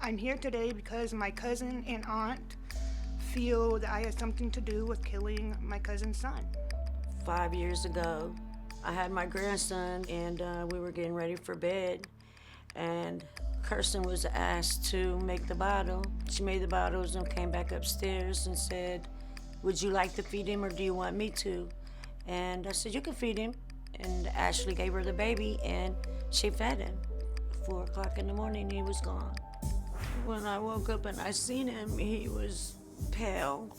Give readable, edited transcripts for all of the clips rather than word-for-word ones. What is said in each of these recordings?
I'm here today because my cousin and aunt feel that I had something to do with killing my cousin's son. 5 years ago, I had my grandson, and we were getting ready for bed, and Kirsten was asked to make the bottle. She made the bottles and came back upstairs and said, "Would you like to feed him or do you want me to?" And I said, "You can feed him." And Ashley gave her the baby and she fed him. 4 o'clock in the morning, he was gone. When I woke up and I seen him, he was pale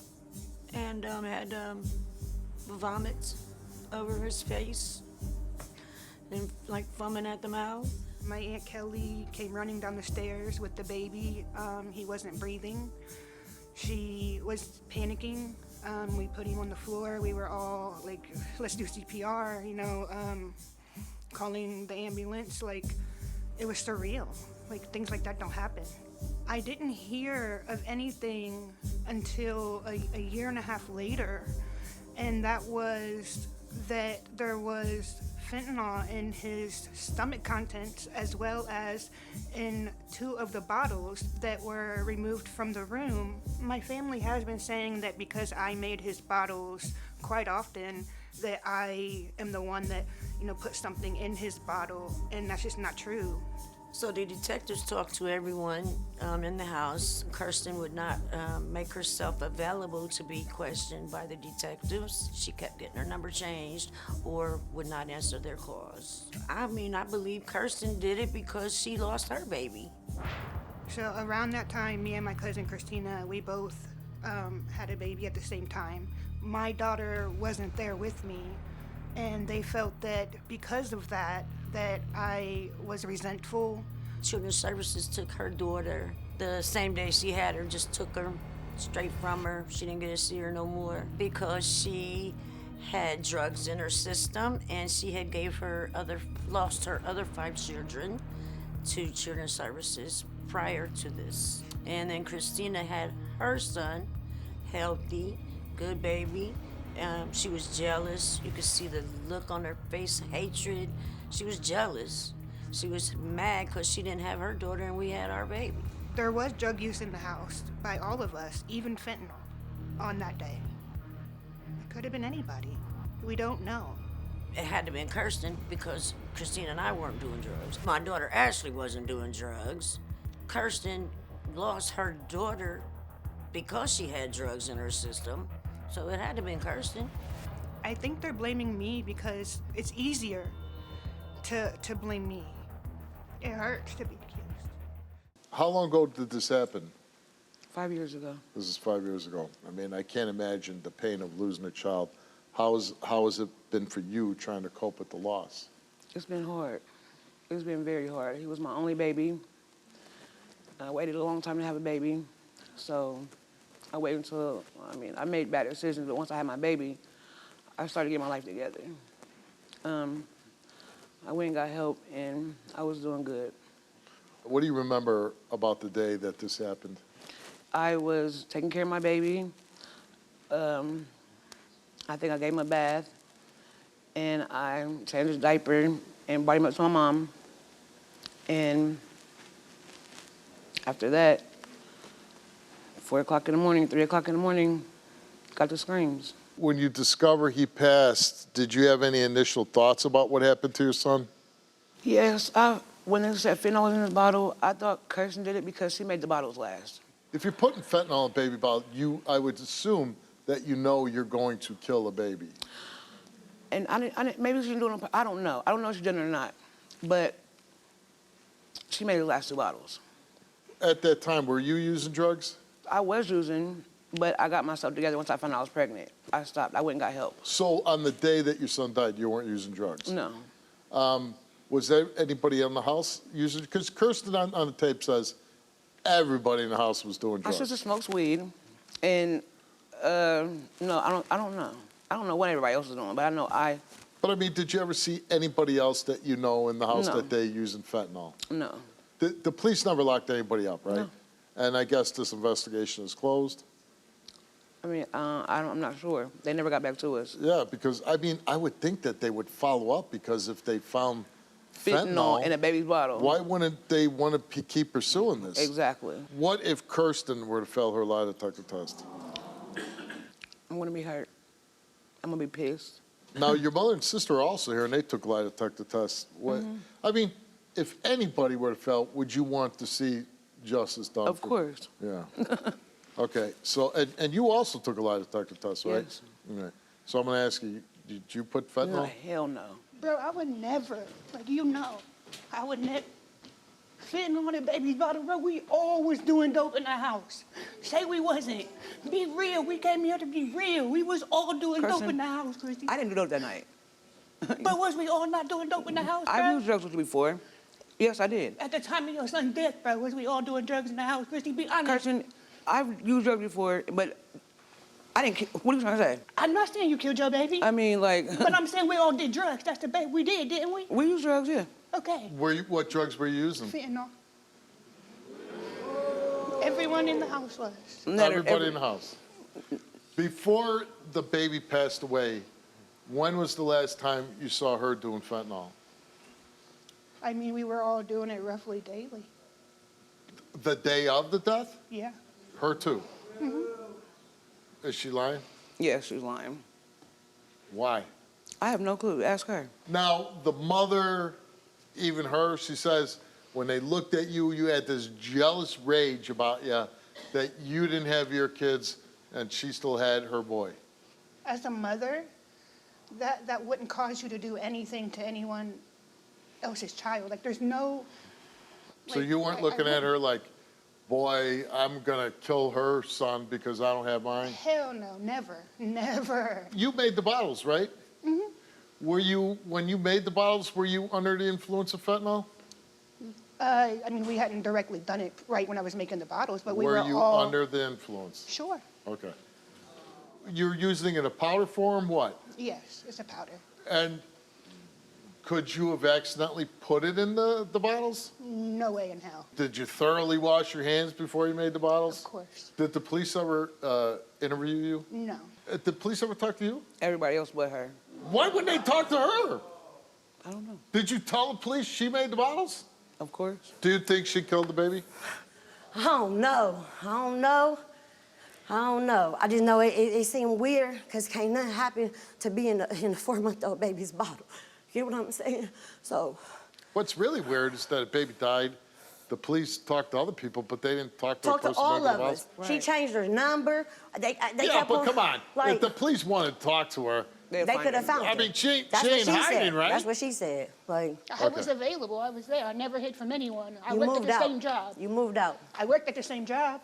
and had vomits over his face and like foaming at the mouth. My Aunt Kelly came running down the stairs with the baby. He wasn't breathing. She was panicking. We put him on the floor. We were all like, let's do CPR, calling the ambulance. Like, it was surreal. Like, things like that don't happen. I didn't hear of anything until a year and a half later, and that was that there was fentanyl in his stomach contents as well as in 2 of the bottles that were removed from the room. My family has been saying that because I made his bottles quite often, that I am the one that, put something in his bottle, and that's just not true. So the detectives talked to everyone in the house. Kirsten would not make herself available to be questioned by the detectives. She kept getting her number changed or would not answer their calls. I believe Kirsten did it because she lost her baby. So around that time, me and my cousin Christina, we both had a baby at the same time. My daughter wasn't there with me, and they felt that because of that I was resentful. Children's Services took her daughter the same day she had her, just took her straight from her. She didn't get to see her no more because she had drugs in her system and she had lost her other 5 children to Children's Services prior to this. And then Christina had her son, healthy, good baby. She was jealous. You could see the look on her face, hatred. She was jealous. She was mad because she didn't have her daughter and we had our baby. There was drug use in the house by all of us, even fentanyl, on that day. It could have been anybody. We don't know. It had to have been Kirsten because Christina and I weren't doing drugs. My daughter Ashley wasn't doing drugs. Kirsten lost her daughter because she had drugs in her system. So it had to have been Kirsten. I think they're blaming me because it's easier to blame me. It hurts to be accused. How long ago did this happen? 5 years ago. This is 5 years ago. I can't imagine the pain of losing a child. How has it been for you trying to cope with the loss? It's been hard. It's been very hard. He was my only baby. I waited a long time to have a baby. So I waited until, I made bad decisions, but once I had my baby, I started getting my life together. I went and got help, and I was doing good. What do you remember about the day that this happened? I was taking care of my baby. I think I gave him a bath, and I changed his diaper and brought him up to my mom. And after that, 4 o'clock in the morning, 3 o'clock in the morning, got the screams. When you discover he passed, did you have any initial thoughts about what happened to your son? Yes, when they said fentanyl was in his bottle, I thought Kirsten did it because she made the bottles last. If you're putting fentanyl in a baby bottle, I would assume that you're going to kill a baby. And maybe she didn't do it on purpose. I don't know. I don't know if she did it or not. But she made the last 2 bottles. At that time, were you using drugs? I was using, but I got myself together once I found out I was pregnant. I stopped. I went and got help. So on the day that your son died, you weren't using drugs? No. Was there anybody in the house using? Because Kirsten on the tape says everybody in the house was doing My drugs. sister smokes weed, and no, I don't know. I don't know what everybody else is doing, but I know I. But did you ever see anybody else that you know in the house No. that they using fentanyl? No. The police never locked anybody up, right? No. And I guess this investigation is closed? I'm not sure. They never got back to us. Yeah, because I would think that they would follow up because if they found fentanyl in a baby's bottle. Why wouldn't they want to keep pursuing this? Exactly. What if Kirsten were to fail her lie detector test? I'm gonna be hurt. I'm gonna be pissed. Now, your mother and sister are also here, and they took lie detector tests. What, I mean, if anybody were to fail, would you want to see justice done? Of course. Yeah. Okay, so, and you also took a lie detector test, right? Yes. Right. So I'm going to ask you, did you put fentanyl? No, hell no. Bro, I would never, like, you know, I would never. Fentanyl on a baby's bottle, bro, we always doing dope in the house. Say we wasn't. Be real, we came here to be real. We was all doing dope Kirsten, in the house, Christy. I didn't do dope that night. But was we all not doing dope in the house, bro? I've used drugs with you before. Yes, I did. At the time of your son's death, bro, was we all doing drugs in the house, Christy? Be honest. Kirsten, I've used drugs before, but I didn't. What are you trying to say? I'm not saying you killed your baby. I mean, like. But I'm saying we all did drugs. That's the baby. We did, didn't we? We used drugs, yeah. Okay. What drugs were you using? Fentanyl. Everyone in the house was. Everybody in the house. Before the baby passed away, when was the last time you saw her doing fentanyl? I mean, we were all doing it roughly daily. The day of the death? Yeah. Her too? Is she lying? Yeah, she was lying. Why? I have no clue. Ask her. Now, the mother, even her, she says, when they looked at you, you had this jealous rage about you, that you didn't have your kids and she still had her boy. As a mother, that wouldn't cause you to do anything to anyone else's child. Like, there's no... So like, you weren't looking at her like, boy, I'm going to kill her son because I don't have mine? Hell no, never, never. You made the bottles, right? Were you, when you made the bottles, were you under the influence of fentanyl? I mean, we hadn't directly done it right when I was making the bottles, but we were you all... under the influence? Sure. Okay. You're using it in a powder form, what? Yes, it's a powder. And could you have accidentally put it in the bottles? No way in hell. Did you thoroughly wash your hands before you made the bottles? Of course. Did the police ever interview you? No. Did the police ever talk to you? Everybody else but her. Why wouldn't they talk to her? I don't know. Did you tell the police she made the bottles? Of course. Do you think she killed the baby? I don't know. I just know it seemed weird because can't nothing happen to be in a 4-month-old baby's bottle. You get what I'm saying? So. What's really weird is that a baby died. The police talked to other people, but they didn't talk to a Talk to person all making of the us. bottles. She changed her number. They Yeah, kept but come on. Like, If the police wanted to talk to her, they could have found her. I mean, she ain't That's what she hiding, said. right? That's what she said. Like, I was available. I was there. I never hid from anyone. I you worked at moved the out. same job. You moved out. I worked at the same job.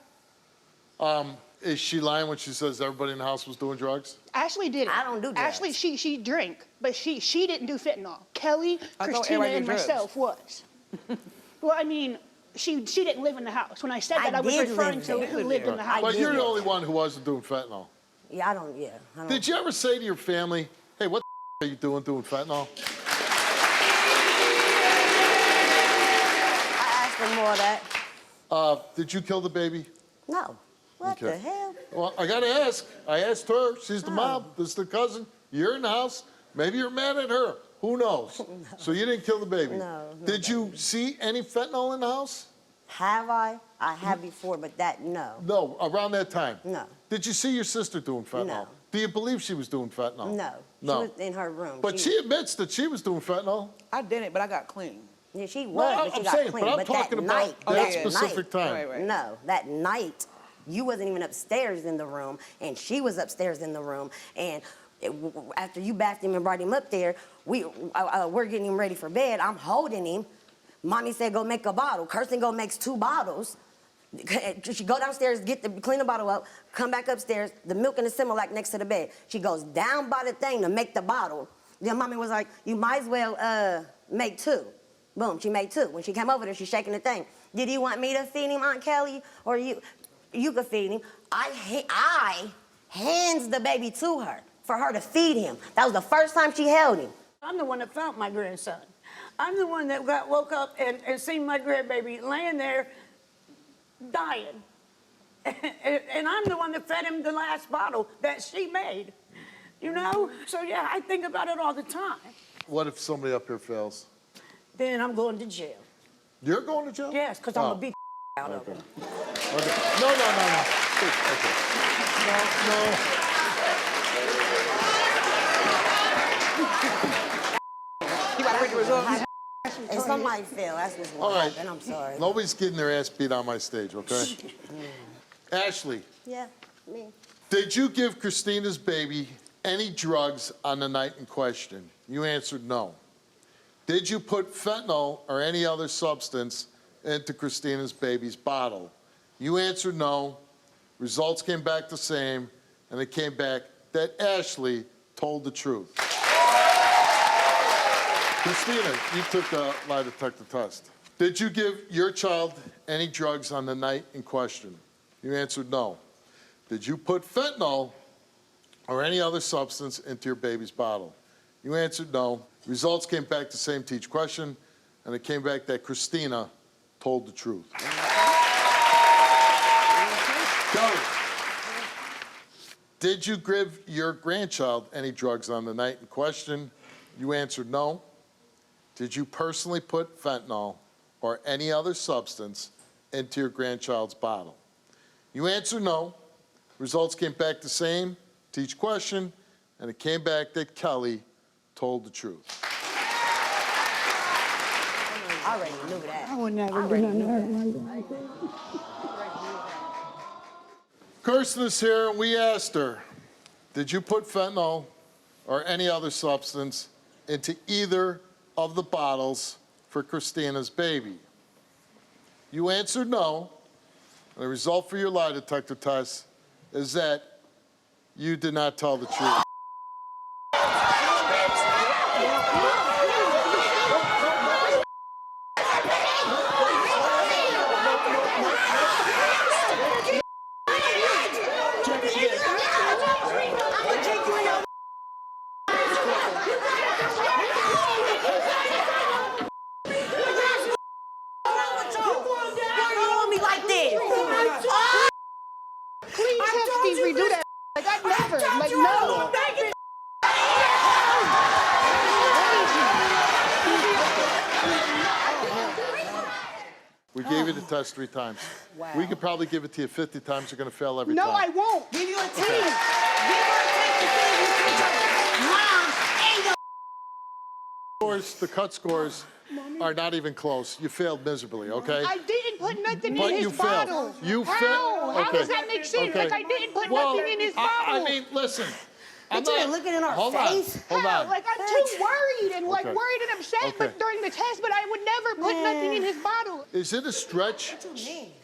Is she lying when she says everybody in the house was doing drugs? Ashley did it. I don't do drugs. Ashley, she drank, but she didn't do fentanyl. Kelly, I thought Christina, everybody and did drugs. myself was. Well, I mean, she didn't live in the house. When I said that, I I was did referring live to there. who lived in the house. But did you're the live only there. one who wasn't doing fentanyl. Yeah, I don't. Did you ever say to your family, hey, what the are you doing fentanyl? I asked them more of that. Did you kill the baby? No. What Okay. the hell? Well, I got to ask. I asked her. She's the mom. This is the cousin. You're in the house. Maybe you're mad at her. Who knows? So you didn't kill the baby. No, Did you see any fentanyl in the house? Have I? I have before, but that, no. No, around that time. No. Did you see your sister doing fentanyl? No. Do you believe she was doing fentanyl? No. No. She was in her room. But she admits that she was doing fentanyl. I didn't, but I got clean. Yeah, she was, No, but she I'm got saying, clean. but I'm that talking night, about that yeah. specific time. Right, right. No, that night, you wasn't even upstairs in the room, and she was upstairs in the room, and after you bathed him and brought him up there, we're getting him ready for bed. I'm holding him. Mommy said, go make a bottle. Kirsten go makes 2 bottles. She go downstairs, clean the bottle up, come back upstairs, the milk and the Similac next to the bed. She goes down by the thing to make the bottle. Then Mommy was like, you might as well make 2. Boom, she made 2. When she came over there, she's shaking the thing. Did you want me to feed him, Aunt Kelly? Or you could feed him. I hands the baby to her for her to feed him. That was the first time she held him. I'm the one that found my grandson. I'm the one that woke up and seen my grandbaby laying there dying. And I'm the one that fed him the last bottle that she made, you know? So yeah, I think about it all the time. What if somebody up here fails? then I'm going to jail. You're going to jail? Yes, because I'm Oh. going to beat the out of him. Okay. No. Okay. No. You got to read the results. And somebody fell. That's what's All going right. to happen. I'm sorry. Nobody's getting their ass beat on my stage, okay? Ashley, Yeah, me. did you give Christina's baby any drugs on the night in question? You answered no. Did you put fentanyl or any other substance into Christina's baby's bottle? You answered no. Results came back the same, and it came back that Ashley told the truth. Christina, you took a lie detector test. Did you give your child any drugs on the night in question? You answered no. Did you put fentanyl or any other substance into your baby's bottle? You answered no. Results came back the same to each question, and it came back that Christina told the truth. Kelly, did you give your grandchild any drugs on the night in question? You answered no. Did you personally put fentanyl or any other substance into your grandchild's bottle? You answered no. Results came back the same to each question, and it came back that Kelly told the truth. I already knew that. I would never do nothing like that. Kirsten is here, and we asked her, did you put fentanyl or any other substance into either of the bottles for Christina's baby? You answered no. And the result for your lie detector test is that you did not tell the truth. Please have Steve redo that. Like, I never. Like, no. We gave you the test 3 times. Wow. We could probably give it to you 50 times. You're going to fail every No, time. I won't. Give you a 10. Give her a 10 to see if you think Mom ain't no. The cut scores are not even close. You failed miserably, okay? I didn't put nothing But in his you failed. bottle. You How? failed. How Okay. does that make sense? Okay. Like, I didn't put Well, nothing in his bottle. I mean, listen. But you didn't look it in our Hold face. on. Hold How? on. Like, I'm too worried and, like, Okay. worried and upset Okay. but during the test, but I would never put nothing in his bottle. Is it a stretch?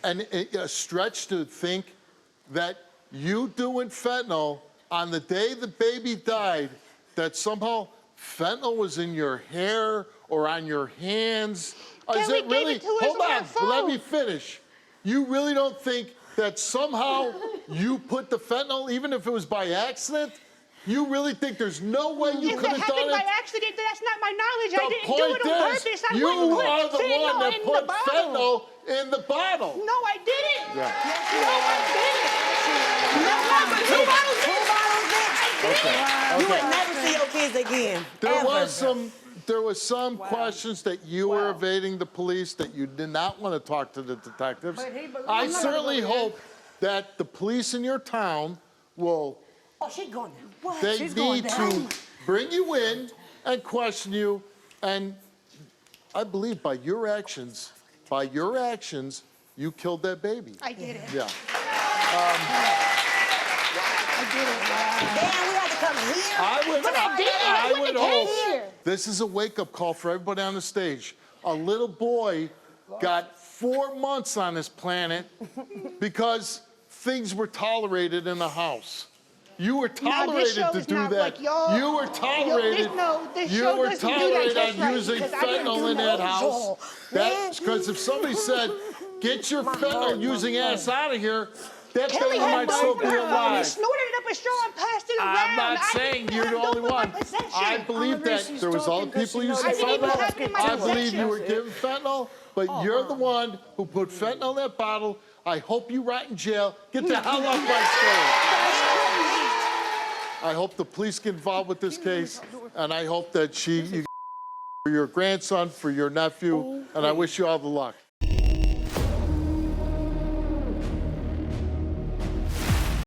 A stretch to think that you doing fentanyl on the day the baby died, that somehow fentanyl was in your hair or on your hands? Is Kelly it really? gave it to us Hold on on, our phone. let me finish. You really don't think that somehow you put the fentanyl, even if it was by accident? You really think there's no way you If could that have done happened it? by accident, that's not my knowledge. I The didn't do it on point is, purpose. I you wouldn't put are the fentanyl one that in put the bottle. fentanyl in the bottle. No, I didn't. Yeah. No, I didn't. No, I didn't. Two bottles, bitch. Okay. You Okay. would never see your kids again. There was some questions that you were evading the police, that you did not want to talk to the detectives. I certainly hope that the police in your town will, Oh, she's going down. What? they She's going need down. to bring you in and question you. And I believe by your actions, you killed that baby. I did it. Yeah. Damn, we had to come here. I would hope. Here. This is a wake-up call for everybody on the stage. A little boy got 4 months on this planet because things were tolerated in the house. You were Now, this tolerated show to is do not that. like y'all. You were tolerated. This You show were doesn't do that tolerated just on right, using because I didn't fentanyl do in that no house. Joel. That's because if somebody said, "Get your fentanyl using ass out of here," that Kelly baby had might still be He alive. snorted it up a straw and passed it around. I'm not I saying didn't you're have the no only in my one. possession. I believe that there was other people using I didn't even fentanyl. have it in my I believe possession. you were given fentanyl, but you're the one who put fentanyl in that bottle. I hope you rot in jail. Get the hell off my stage. I hope the police get involved with this case, and I hope that you your grandson, for your nephew, and I wish you all the luck.